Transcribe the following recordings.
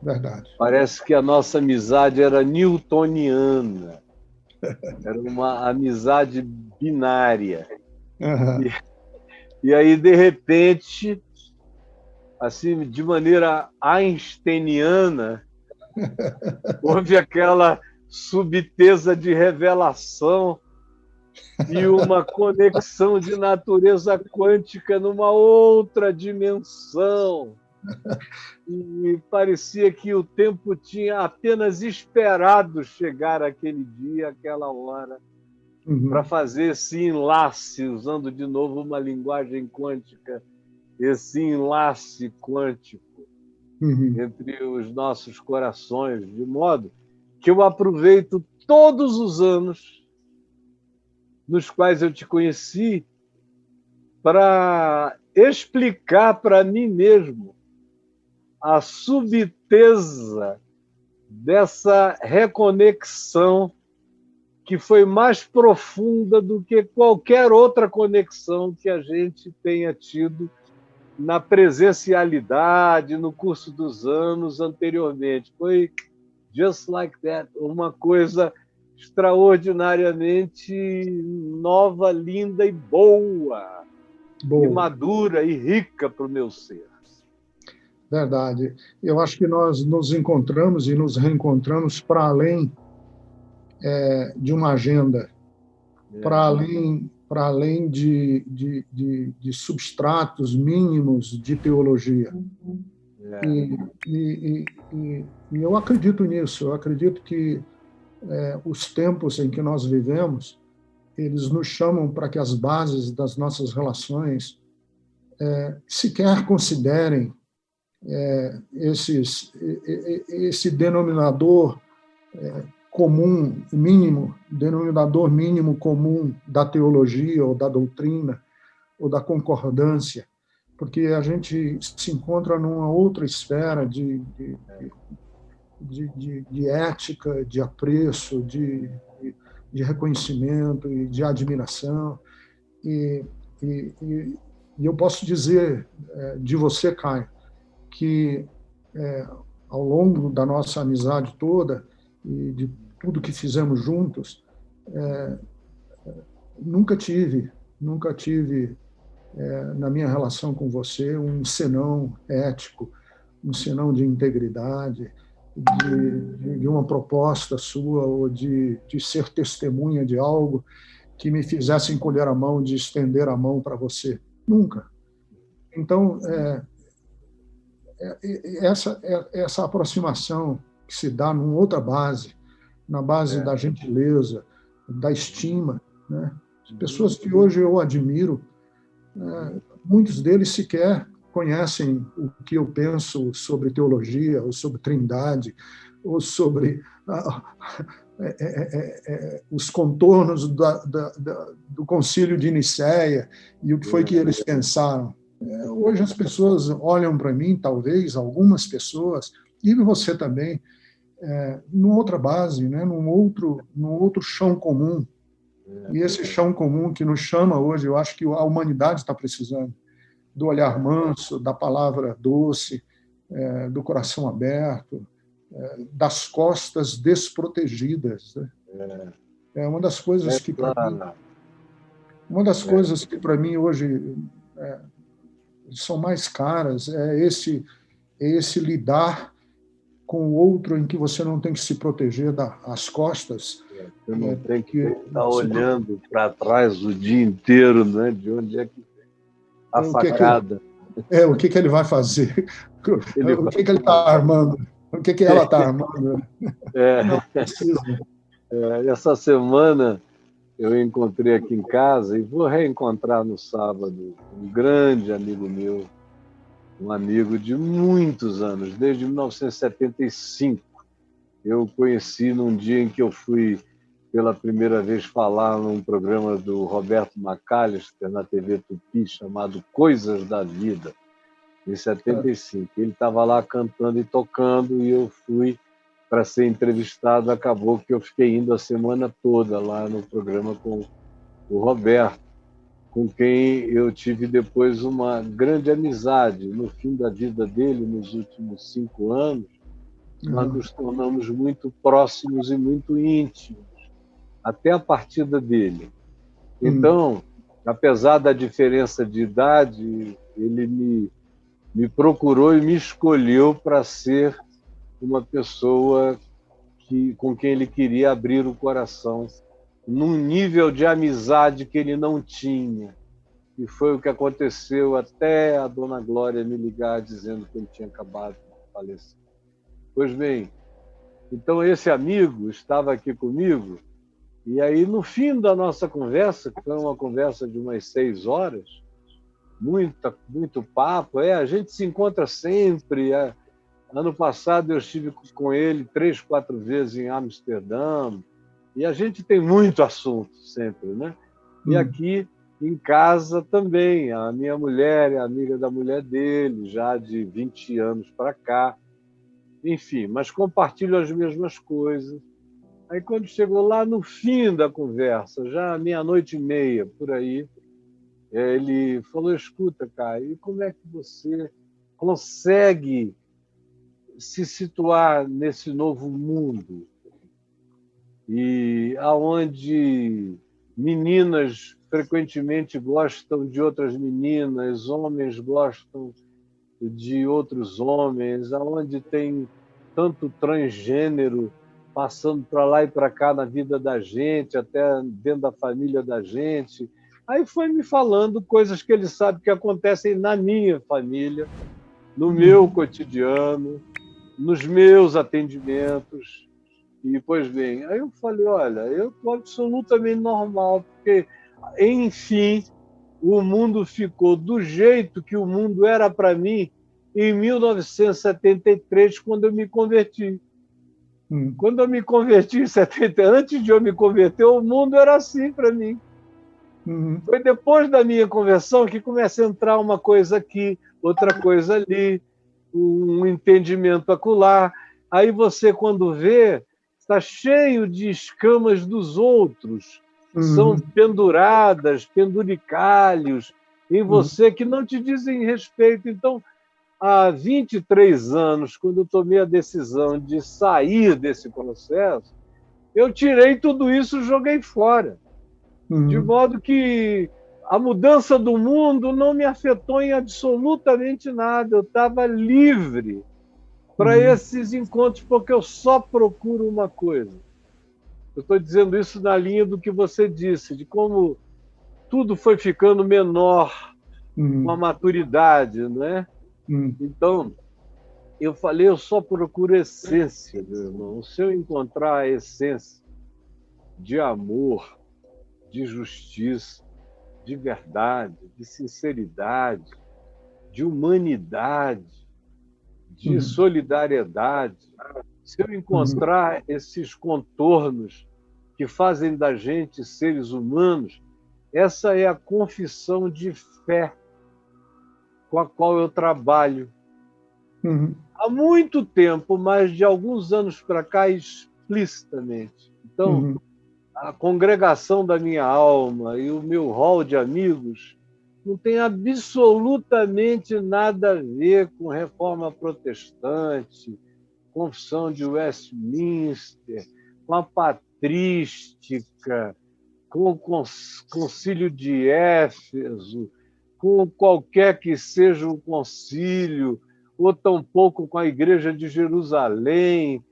verdade. Parece que a nossa amizade era newtoniana, era uma amizade binária. Uhum. E aí, de repente, assim, de maneira einsteiniana, houve aquela subteza de revelação e uma conexão de natureza quântica numa outra dimensão. E parecia que o tempo tinha apenas esperado chegar aquele dia, aquela hora, para Uhum. fazer esse enlace, usando de novo uma linguagem quântica, esse enlace quântico Uhum. entre os nossos corações, de modo que eu aproveito todos os anos nos quais eu te conheci para explicar para mim mesmo a subteza dessa reconexão que foi mais profunda do que qualquer outra conexão que a gente tenha tido na presencialidade, no curso dos anos anteriormente. Foi just like that, uma coisa extraordinariamente nova, linda e boa, e Boa, madura e rica para o meu ser. verdade. Eu acho que nós nos encontramos e nos reencontramos para além de uma agenda, para além de substratos mínimos de teologia. E, e eu acredito nisso, eu acredito que os tempos em que nós vivemos, eles nos chamam para que as bases das nossas relações sequer considerem esse denominador comum, mínimo, denominador mínimo comum da teologia ou da doutrina ou da concordância, porque a gente se encontra numa outra esfera de ética, de apreço, de reconhecimento e de admiração. E, e, e eu posso dizer de você, Caio, que ao longo da nossa amizade toda e de tudo que fizemos juntos, nunca tive na minha relação com você um senão ético, um senão de integridade, de uma proposta sua ou de ser testemunha de algo que me fizesse encolher a mão, de estender a mão para você. Nunca. Então, essa aproximação que se dá numa outra base, na base da gentileza, da estima, né? Pessoas que hoje eu admiro, muitos deles sequer conhecem o que eu penso sobre teologia, ou sobre trindade, ou sobre os contornos do concílio de Nicéia e o que foi que eles pensaram. Hoje as pessoas olham para mim, talvez, algumas pessoas, e você também, numa outra base, né, num outro chão comum. E esse chão comum que nos chama hoje, eu acho que a humanidade está precisando do olhar manso, da palavra doce, do coração aberto, das costas desprotegidas. Né? É uma das coisas que para mim hoje são mais caras, esse lidar com o outro em que você não tem que se proteger das costas. Você não tem que estar olhando para trás o dia inteiro, né? De onde é que a facada. O que ele vai fazer? O que ele está armando? O que ela está armando? Não precisa. Essa semana eu encontrei aqui em casa e vou reencontrar no sábado um grande amigo meu, um amigo de muitos anos, desde 1975. Eu o conheci num dia em que eu fui pela primeira vez falar num programa do Roberto McAllister na TV Tupi, chamado Coisas da Vida, em 75. Ele estava lá cantando e tocando e eu fui para ser entrevistado. Acabou que eu fiquei indo a semana toda lá no programa com o Roberto, com quem eu tive depois uma grande amizade. No fim da vida dele, nos últimos 5 anos, nós nos tornamos muito próximos e muito íntimos, até a partida dele. Então, apesar da diferença de idade, ele me procurou e me escolheu para ser uma pessoa com quem ele queria abrir o coração, num nível de amizade que ele não tinha. E foi o que aconteceu até a dona Glória me ligar dizendo que ele tinha acabado de falecer. Pois bem, então esse amigo estava aqui comigo, e aí no fim da nossa conversa, que foi uma conversa de umas 6 horas, muito papo, a gente se encontra sempre. Ano passado eu estive com ele 3, 4 vezes em Amsterdã, e a gente tem muito assunto sempre, né? E aqui em casa também, a minha mulher é amiga da mulher dele, já de 20 anos para cá, enfim, mas compartilham as mesmas coisas. Aí quando chegou lá no fim da conversa, já 00:30, por aí, ele falou: escuta, Caio, e como é que você consegue se situar nesse novo mundo, e aonde meninas frequentemente gostam de outras meninas, homens gostam de outros homens, aonde tem tanto transgênero passando para lá e para cá na vida da gente, até dentro da família da gente. Aí foi me falando coisas que ele sabe que acontecem na minha família, no meu cotidiano, nos meus atendimentos. E, pois bem, aí eu falei, olha, eu estou absolutamente normal, porque, enfim, o mundo ficou do jeito que o mundo era para mim em 1973, quando eu me converti. Quando eu me converti em 70, antes de eu me converter, o mundo era assim para mim. Foi depois da minha conversão que começa a entrar uma coisa aqui, outra coisa ali, um entendimento acolá. Aí você, quando vê, está cheio de escamas dos outros, são penduradas, penduricalhos em você que não te dizem respeito. Então, há 23 anos, quando eu tomei a decisão de sair desse processo, eu tirei tudo isso e joguei fora. De modo que a mudança do mundo não me afetou em absolutamente nada. Eu estava livre para esses encontros, porque eu só procuro uma coisa. Eu estou dizendo isso na linha do que você disse, de como tudo foi ficando menor com a maturidade, não é? Então, eu falei, eu só procuro essência, meu irmão. Se eu encontrar a essência de amor, de justiça, de verdade, de sinceridade, de humanidade, de solidariedade, se eu encontrar esses contornos que fazem da gente seres humanos, essa é a confissão de fé com a qual eu trabalho. Há muito tempo, mas de alguns anos para cá, explicitamente. Então, a congregação da minha alma e o meu hall de amigos não tem absolutamente nada a ver com reforma protestante, confissão de Westminster, com a patrística, com o concílio de Éfeso, com qualquer que seja o concílio, ou tampouco com a igreja de Jerusalém.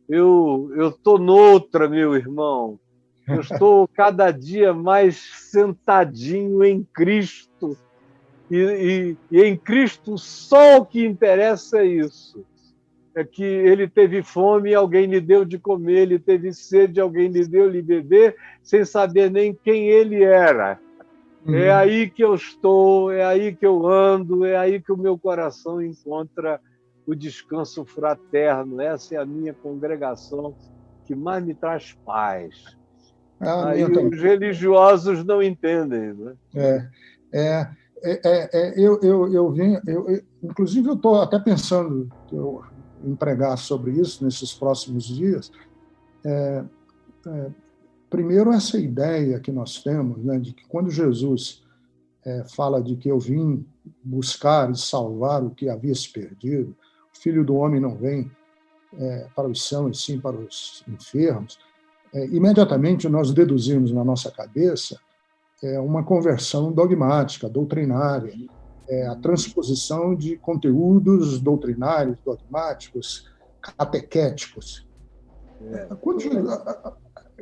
Eu estou noutra, meu irmão. Eu estou cada dia mais sentadinho em Cristo. E em Cristo só o que interessa é isso. É que ele teve fome e alguém lhe deu de comer, ele teve sede, alguém lhe deu de beber, sem saber nem quem ele era. É aí que eu estou, é aí que eu ando, é aí que o meu coração encontra o descanso fraterno. Essa é a minha congregação que mais me traz paz. Aí os religiosos não entendem, né? Inclusive, eu estou até pensando em pregar sobre isso nesses próximos dias. Primeiro, essa ideia que nós temos, né, de que quando Jesus fala de que eu vim buscar e salvar o que havia se perdido, o Filho do Homem não vem para o céu e sim para os enfermos, imediatamente nós deduzimos na nossa cabeça uma conversão dogmática, doutrinária, a transposição de conteúdos doutrinários, dogmáticos, catequéticos. Quando,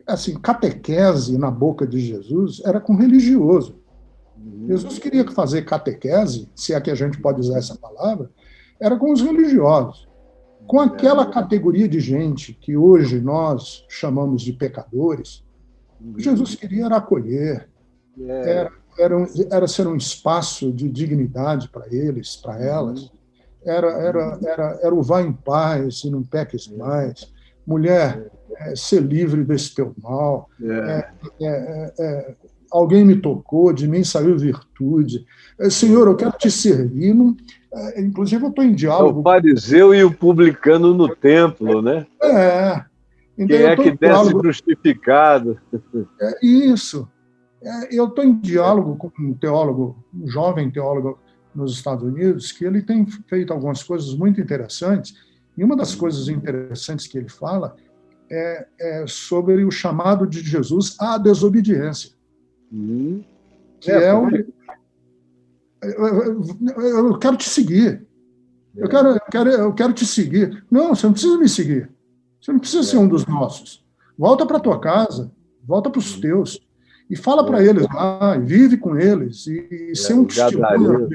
assim, catequese na boca de Jesus era com religioso. Jesus queria fazer catequese, se é que a gente pode usar essa palavra, era com os religiosos. Com aquela categoria de gente que hoje nós chamamos de pecadores, Jesus queria era acolher, era ser um espaço de dignidade para eles, para elas. Era o vá em paz e não peques mais. Mulher, ser livre desse teu mal. Alguém me tocou, de mim saiu virtude. Senhor, eu quero te servir. Inclusive, eu estou em diálogo. O fariseu e o publicano no templo, né? Então, quem é que desce crucificado? Isso. Eu estou em diálogo com um teólogo, um jovem teólogo nos Estados Unidos, que ele tem feito algumas coisas muito interessantes, e uma das coisas interessantes que ele fala é sobre o chamado de Jesus à desobediência. Eu quero te seguir. Eu quero te seguir. Não, você não precisa me seguir. Você não precisa ser um dos nossos. Volta para a tua casa, volta para os teus. E fala para eles lá, e vive com eles, e ser um testemunho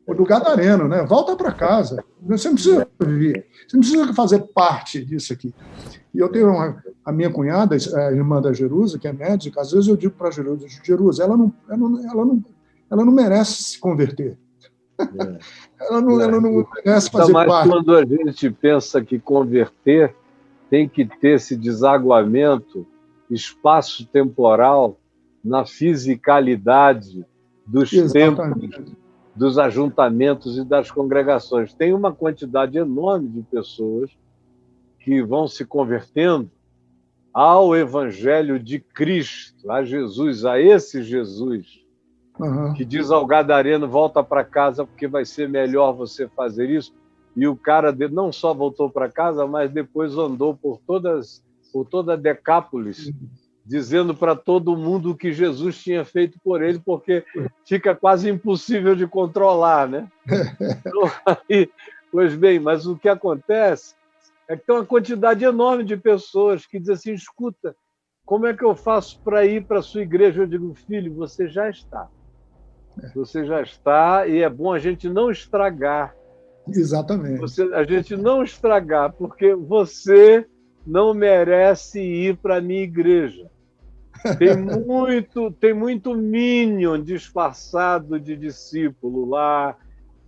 do gadareno, né? Volta para casa. Você não precisa vir, você não precisa fazer parte disso aqui. E eu tenho a minha cunhada, a irmã da Jerusa, que é médica, às vezes eu digo para a Jerusa, ela não merece se converter. Ela não merece fazer parte. Mas quando a gente pensa que converter tem que ter esse desaguamento espaço-temporal na fisicalidade dos templos, dos ajuntamentos e das congregações. Tem uma quantidade enorme de pessoas que vão se convertendo ao Evangelho de Cristo, a Jesus, a esse Jesus, que diz ao gadareno, volta para casa porque vai ser melhor você fazer isso. E o cara não só voltou para casa, mas depois andou por toda Decápolis, dizendo para todo mundo o que Jesus tinha feito por ele, porque fica quase impossível de controlar, né? Então, pois bem, mas o que acontece é que tem uma quantidade enorme de pessoas que dizem assim, escuta, como é que eu faço para ir para a sua igreja? Eu digo, filho, você já está. Você já está e é bom a gente não estragar. Exatamente. A gente não estragar, porque você não merece ir para a minha igreja. Tem muito minion disfarçado de discípulo lá,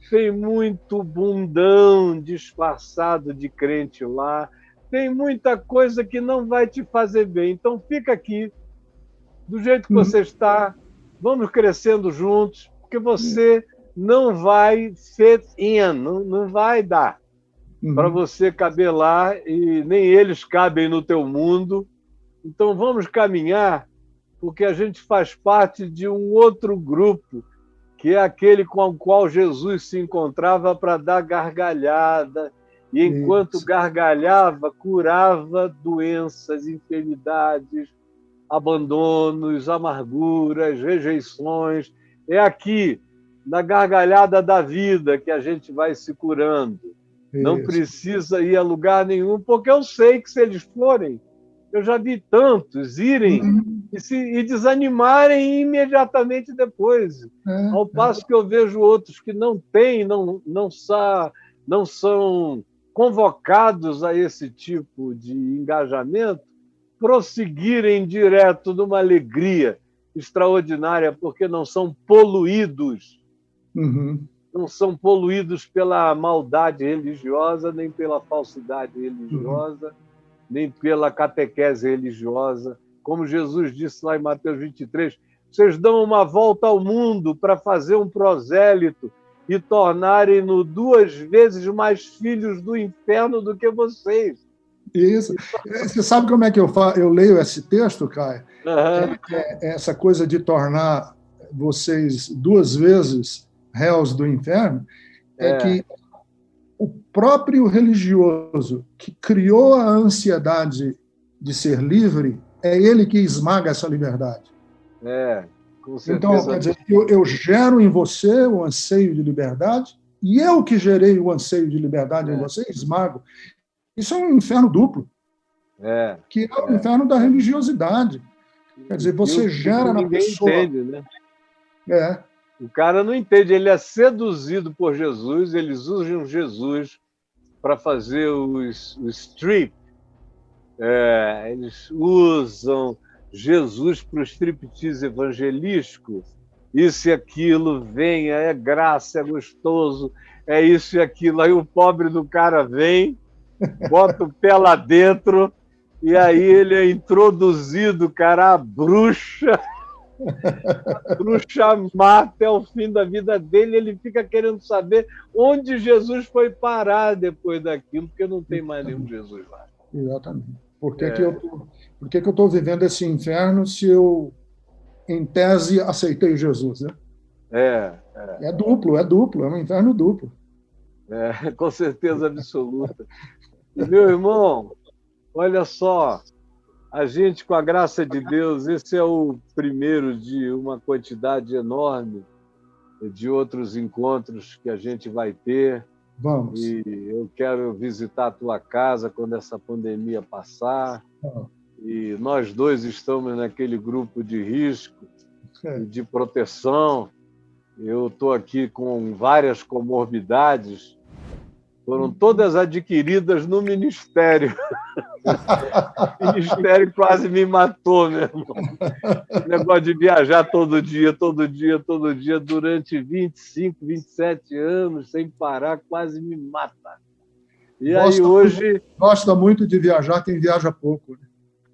tem muito bundão disfarçado de crente lá, tem muita coisa que não vai te fazer bem. Então fica aqui, do jeito que você está, vamos crescendo juntos, porque você não vai fit in, não vai dar para você caber lá e nem eles cabem no teu mundo. Então vamos caminhar, porque a gente faz parte de um outro grupo, que é aquele com o qual Jesus se encontrava para dar gargalhada, e enquanto gargalhava, curava doenças, enfermidades, abandonos, amarguras, rejeições. É aqui, na gargalhada da vida, que a gente vai se curando. Não precisa ir a lugar nenhum, porque eu sei que se eles forem, eu já vi tantos irem e desanimarem imediatamente depois. Ao passo que eu vejo outros que não têm, não são convocados a esse tipo de engajamento, prosseguirem direto numa alegria extraordinária, porque não são poluídos. Não são poluídos pela maldade religiosa, nem pela falsidade religiosa, nem pela catequese religiosa. Como Jesus disse lá em Mateus 23, vocês dão uma volta ao mundo para fazer um prosélito e tornarem-no 2 vezes mais filhos do inferno do que vocês. Isso. Você sabe como é que eu leio esse texto, Caio? Essa coisa de tornar vocês 2 vezes réus do inferno, que o próprio religioso que criou a ansiedade de ser livre, é ele que esmaga essa liberdade. Com certeza. Então, quer dizer, eu gero em você o anseio de liberdade, e eu que gerei o anseio de liberdade em você, esmago. Isso é um inferno duplo, que é o inferno da religiosidade. Quer dizer, você gera na pessoa... Ninguém entende, né? O cara não entende, ele é seduzido por Jesus, eles usam Jesus para fazer o strip. Eles usam Jesus para o striptease evangelístico. Isso e aquilo, venha, é graça, é gostoso, é isso e aquilo. Aí o pobre do cara vem, bota o pé lá dentro, e aí ele é introduzido, cara, a bruxa má até o fim da vida dele. Ele fica querendo saber onde Jesus foi parar depois daquilo, porque não tem mais nenhum Jesus lá. Exatamente. Por que eu estou vivendo esse inferno se eu, em tese, aceitei Jesus? Né? É duplo, é um inferno duplo. Com certeza absoluta. Meu irmão, olha só, a gente, com a graça de Deus, esse é o primeiro de uma quantidade enorme de outros encontros que a gente vai ter. Vamos. E eu quero visitar a tua casa quando essa pandemia passar. E nós dois estamos naquele grupo de risco e de proteção. Eu estou aqui com várias comorbidades, foram todas adquiridas no ministério. O ministério quase me matou, meu irmão. O negócio de viajar todo dia, durante 25, 27 anos, sem parar, quase me mata. E aí hoje... Gosta muito de viajar quem viaja pouco. Né?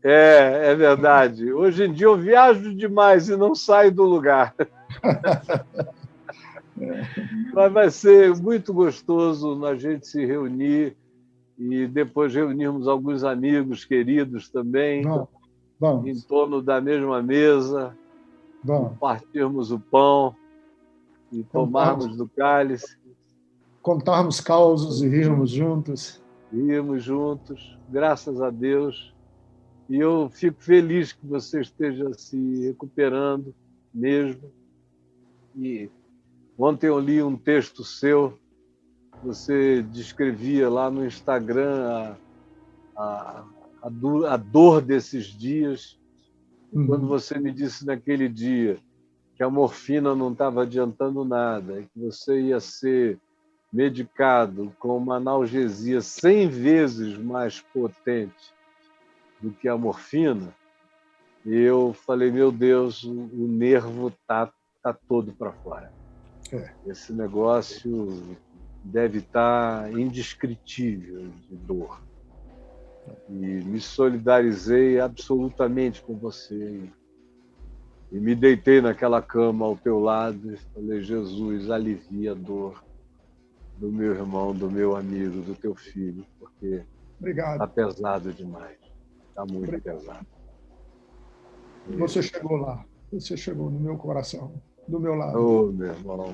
É verdade. Hoje em dia eu viajo demais e não saio do lugar. Mas vai ser muito gostoso a gente se reunir e depois reunirmos alguns amigos queridos também, Vamos. em torno da mesma mesa, compartirmos o pão e tomarmos do cálice. Contarmos causos e rirmos juntos. Rirmos juntos, graças a Deus. E eu fico feliz que você esteja se recuperando mesmo. E ontem eu li um texto seu, você descrevia lá no Instagram a dor desses dias. Quando você me disse naquele dia que a morfina não estava adiantando nada, que você ia ser medicado com uma analgesia 100 vezes mais potente do que a morfina, eu falei, meu Deus, o nervo tá todo para fora. Esse negócio deve estar indescritível de dor. E me solidarizei absolutamente com você. E me deitei naquela cama ao teu lado e falei, Jesus, alivia a dor do meu irmão, do meu amigo, do teu filho, porque está pesado demais. Está muito pesado. Você chegou lá. Você chegou no meu coração, do meu lado. Oh, meu irmão.